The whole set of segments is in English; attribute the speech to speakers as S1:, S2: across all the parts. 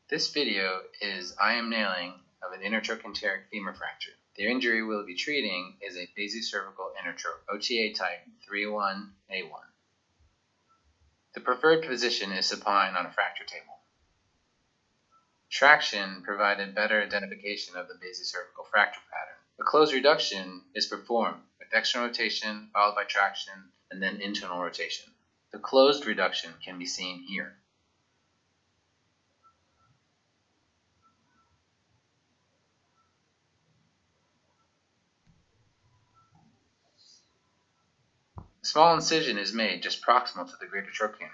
S1: This video is IM nailing of an intertrochanteric femur fracture. The injury we'll be treating is a basicervical intertroch, OTA type 3-1-A1. The preferred position is supine on a fracture table. Traction provided better identification of the basicervical fracture pattern. A closed reduction is performed with external rotation followed by traction and then internal rotation. The closed reduction can be seen here. A small incision is made just proximal to the greater trochanter.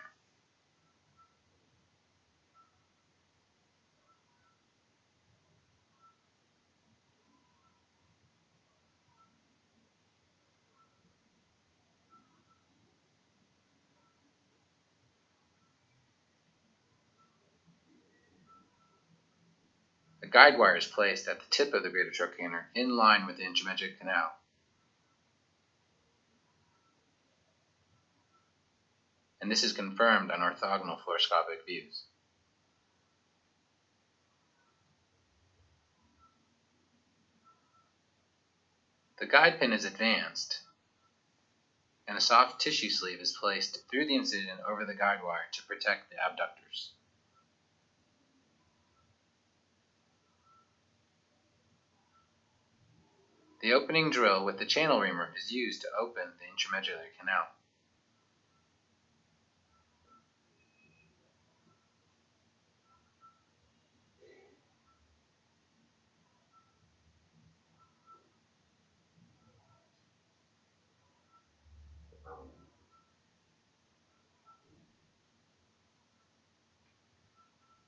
S1: A guide wire is placed at the tip of the greater trochanter in line with the intramedullary canal. And this is confirmed on orthogonal fluoroscopic views. The guide pin is advanced, and a soft tissue sleeve is placed through the incision over the guide wire to protect the abductors. The opening drill with the channel reamer is used to open the intramedullary canal.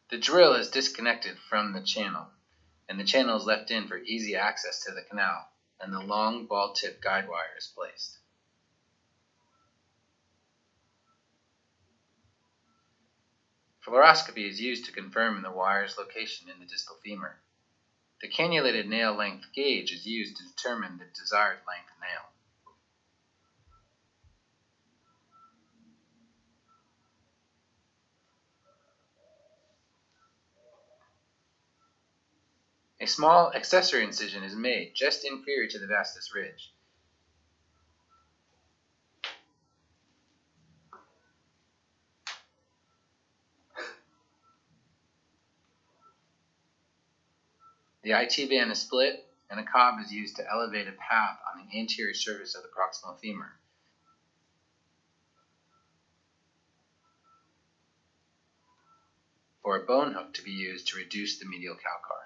S1: The drill is disconnected from the channel, and the channel is left in for easy access to the canal, and the long ball-tip guide wire is placed. Fluoroscopy is used to confirm the wire's location in the distal femur. The cannulated nail length gauge is used to determine the desired length nail. A small accessory incision is made just inferior to the vastus ridge. The IT band is split, and a cob is used to elevate a path on the anterior surface of the proximal femur. For a bone hook to be used to reduce the medial calcar.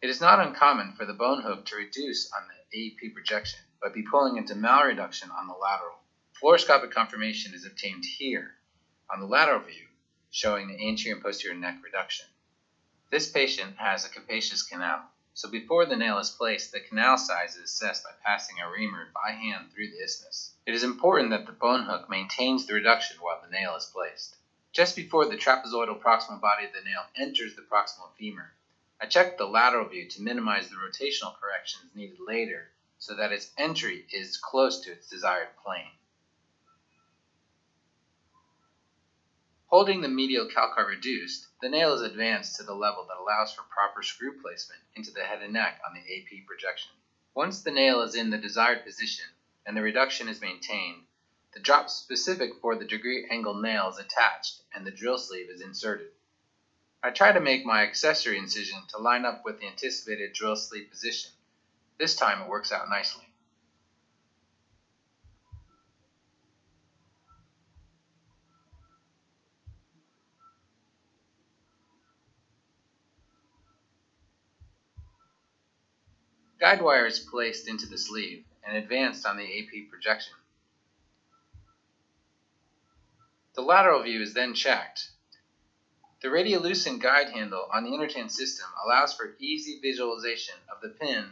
S1: It is not uncommon for the bone hook to reduce on the AP projection, but be pulling into malreduction on the lateral. Fluoroscopic confirmation is obtained here on the lateral view, showing the anterior and posterior neck reduction. This patient has a capacious canal, so before the nail is placed, the canal size is assessed by passing a reamer by hand through the isthmus. It is important that the bone hook maintains the reduction while the nail is placed. Just before the trapezoidal proximal body of the nail enters the proximal femur, I checked the lateral view to minimize the rotational corrections needed later so that its entry is close to its desired plane. Holding the medial calcar reduced, the nail is advanced to the level that allows for proper screw placement into the head and neck on the AP projection. Once the nail is in the desired position and the reduction is maintained, the drop specific for the degree angle nail is attached and the drill sleeve is inserted. I try to make my accessory incision to line up with the anticipated drill sleeve position. This time it works out nicely. Guide wire is placed into the sleeve and advanced on the AP projection. The lateral view is then checked. The radiolucent guide handle on the INTERTAN system allows for easy visualization of the pin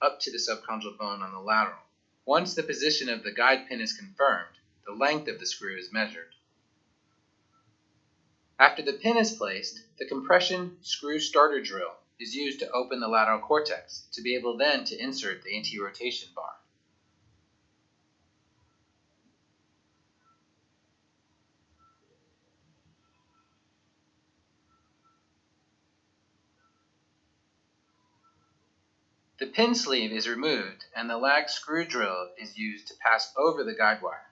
S1: up to the subchondral bone on the lateral. Once the position of the guide pin is confirmed, the length of the screw is measured. After the pin is placed, the compression screw starter drill is used to open the lateral cortex to be able then to insert the anti-rotation bar. The pin sleeve is removed and the lag screw drill is used to pass over the guide wire.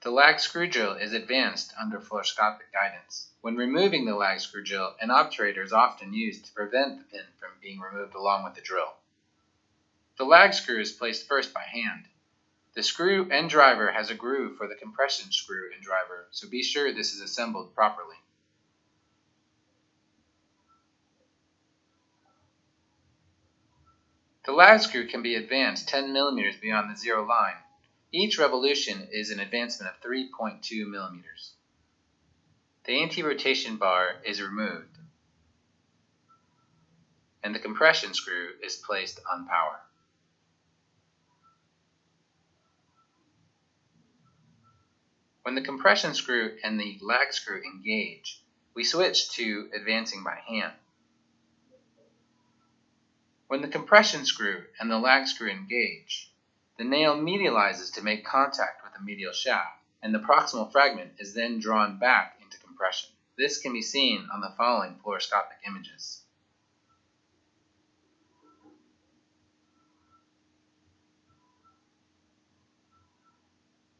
S1: The lag screw drill is advanced under fluoroscopic guidance. When removing the lag screw drill, an obturator is often used to prevent the pin from being removed along with the drill. The lag screw is placed first by hand. The screw and driver has a groove for the compression screw and driver, so be sure this is assembled properly. The lag screw can be advanced 10 mm beyond the zero line. Each revolution is an advancement of 3.2 millimeters. The anti-rotation bar is removed, and the compression screw is placed on power. When the compression screw and the lag screw engage, we switch to advancing by hand. When the compression screw and the lag screw engage, the nail medializes to make contact with the medial shaft, and the proximal fragment is then drawn back into compression. This can be seen on the following fluoroscopic images.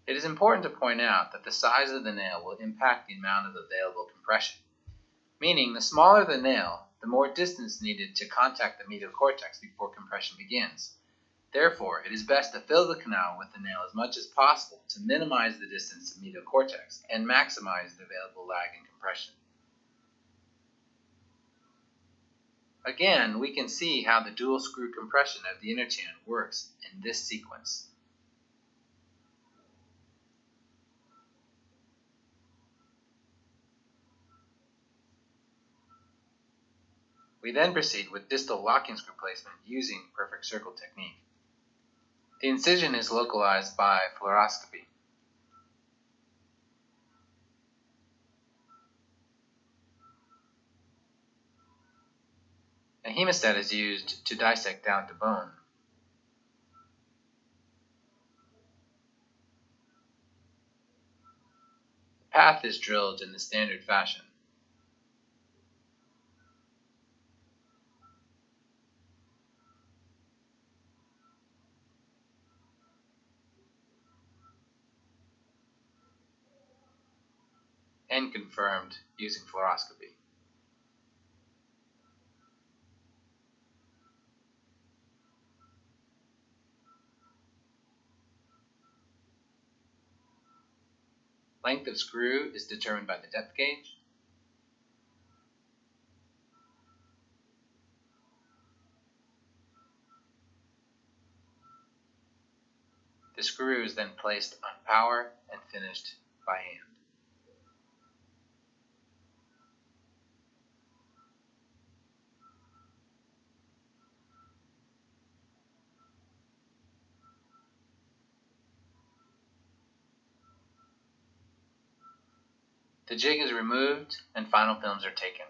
S1: It is important to point out that the size of the nail will impact the amount of available compression, meaning the smaller the nail, the more distance needed to contact the medial cortex before compression begins. Therefore, it is best to fill the canal with the nail as much as possible to minimize the distance to medial cortex and maximize the available lag and compression. Again, we can see how the dual screw compression of the INTERTAN works in this sequence. We then proceed with distal locking screw placement using perfect circle technique. The incision is localized by fluoroscopy. A hemostat is used to dissect down to bone. The path is drilled in the standard fashion. And confirmed using fluoroscopy. Length of screw is determined by the depth gauge. The screw is then placed on power and finished by hand. The jig is removed and final films are taken.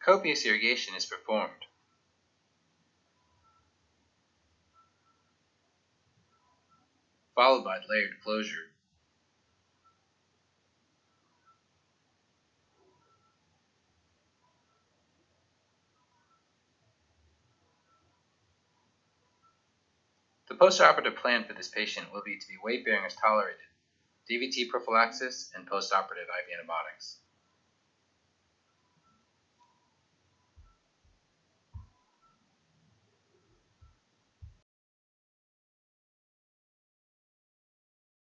S1: Copious irrigation is performed. Followed by layered closure. The postoperative plan for this patient will be to be weight bearing as tolerated, DVT prophylaxis, and postoperative IV antibiotics.